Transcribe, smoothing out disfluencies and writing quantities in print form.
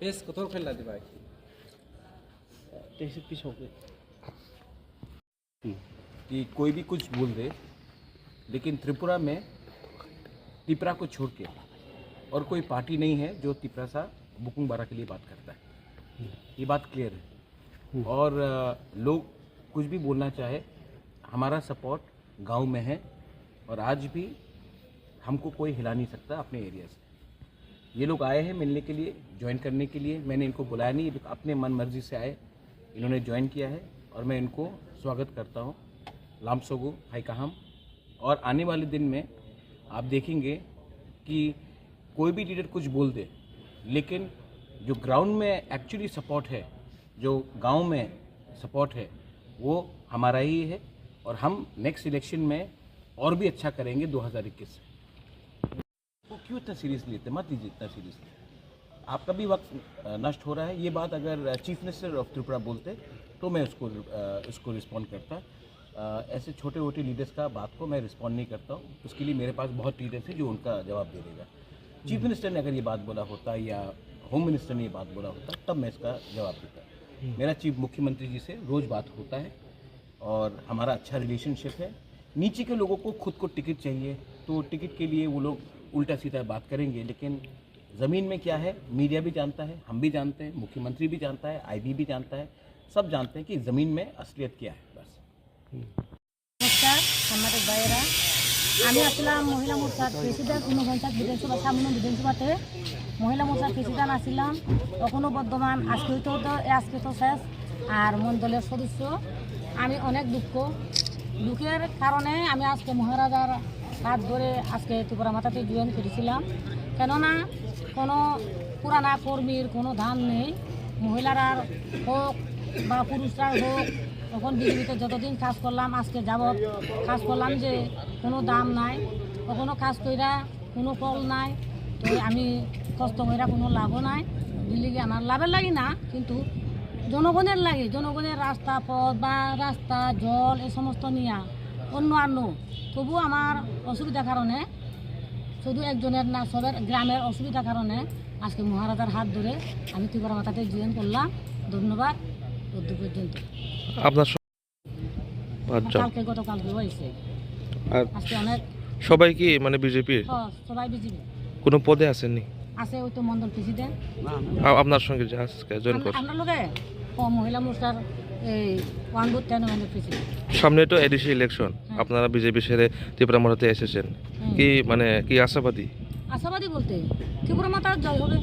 বেশ কত খেলা দিবা कि कोई भी कुछ बोल दे, लेकिन त्रिपुरा में तिपरा को छोड़ के और कोई पार्टी नहीं है जो तिपरा सा बुकुंग बारा के लिए बात करता है। ये बात क्लियर है। और लोग कुछ भी बोलना चाहे, हमारा सपोर्ट गांव में है और आज भी हमको कोई हिला नहीं सकता अपने एरिया से। ये लोग आए हैं मिलने के लिए, ज्वाइन करने के लिए। मैंने इनको बुलाया नहीं, अपने मन मर्जी से आए, इन्होंने ज्वाइन किया है और मैं इनको स्वागत करता हूँ। लामसोगु हाइकाहम। और आने वाले दिन में आप देखेंगे कि कोई भी लीडर कुछ बोल दे, लेकिन जो ग्राउंड में एक्चुअली सपोर्ट है, जो गांव में सपोर्ट है, वो हमारा ही है और हम नेक्स्ट इलेक्शन में और भी अच्छा करेंगे 2021 से। वो क्यों इतना सीरियसली लेते, मत लीजिए इतना सीरियसली। आपका भी वक्त नष्ट हो रहा है। ये बात अगर चीफ मिनिस्टर ऑफ त्रिपुरा बोलते तो मैं उसको रिस्पॉन्ड करता। ऐसे छोटे मोटे लीडर्स का बात को मैं रिस्पॉन्ड नहीं करता हूँ। उसके लिए मेरे पास बहुत लीडर्स हैं जो उनका जवाब दे देगा। चीफ मिनिस्टर ने अगर ये बात बोला होता या होम मिनिस्टर ने ये बात बोला होता तब मैं इसका जवाब देता। मेरा चीफ मुख्यमंत्री जी से रोज़ बात होता है और हमारा अच्छा रिलेशनशिप है। नीचे के लोगों को खुद को टिकट चाहिए तो टिकट के लिए वो लोग उल्टा सीधा बात करेंगे, लेकिन ज़मीन में क्या है मीडिया भी जानता है, हम भी जानते हैं, मुख्यमंत्री भी जानता है, आईबी भी जानता है, सब जानते हैं कि ज़मीन में असलियत क्या है। बस नमस्कार हमारे भाईरा, আমি আসলাম মহিলা মোর্চার প্রেসিডেন্ট 49 বিধানসভা সামনে বিধানসভাতে মহিলা মোর্চার প্রেসিডেন্ট আসলাম তখনও বর্তমান আজকে তো শেষ আর মণ্ডলের সদস্য। আমি অনেক দুঃখের কারণে আমি আজকে মহারাজার হাত ধরে আজকে ত্রিপুরা মাতাতে জয়েন করেছিলাম। কেননা কোনো পুরানা কর্মীর কোনো দাম নেই, মহিলারা হোক বা পুরুষরা হোক। তখন বিজেপিতে যতদিন কাজ করলাম আজকে যাবৎ কাজ করলাম যে কোনো দাম নাই, কখনো কাজ কইরা কোনো ফল নাই। তো আমি কষ্ট কইরা কোনো লাভও নাই, দিল্লিগে আমার লাভের লাগি না, কিন্তু জনগণের লাগে। জনগণের রাস্তা পথ বা রাস্তা জল এই সমস্ত নিয়ে অন্য তবু আমার অসুবিধার কারণে, শুধু একজনের না সবের গ্রামের অসুবিধার কারণে আজকে মহারাজার হাত ধরে আমি ত্রিপুরা মাতাতে জয়েন করলাম। ধন্যবাদ। পর্যন্ত আপনার কালকে গতকালকে হয়েছে। আজকে অনেক সবাই কি মানে বিজেপির? সবাই বিজেপি। কোনো পদে আসেননি? আছে ওই তো মন্ডল প্রেসিডেন্ট। আপনার সঙ্গে যে আজকে জয়েন করছে আমরা লোকে মহিলা মোর্চার এই 1 বুথ 10 মন্ডল প্রেসিডেন্ট। সামনে তো এডিসি ইলেকশন, আপনারা বিজেপি ছেড়ে ত্রিপুরা মাতাতে এসেছেন, কি মানে কি আশাবাদী? আশাবাদী বলতে ত্রিপুরা মাতা জয় হবে।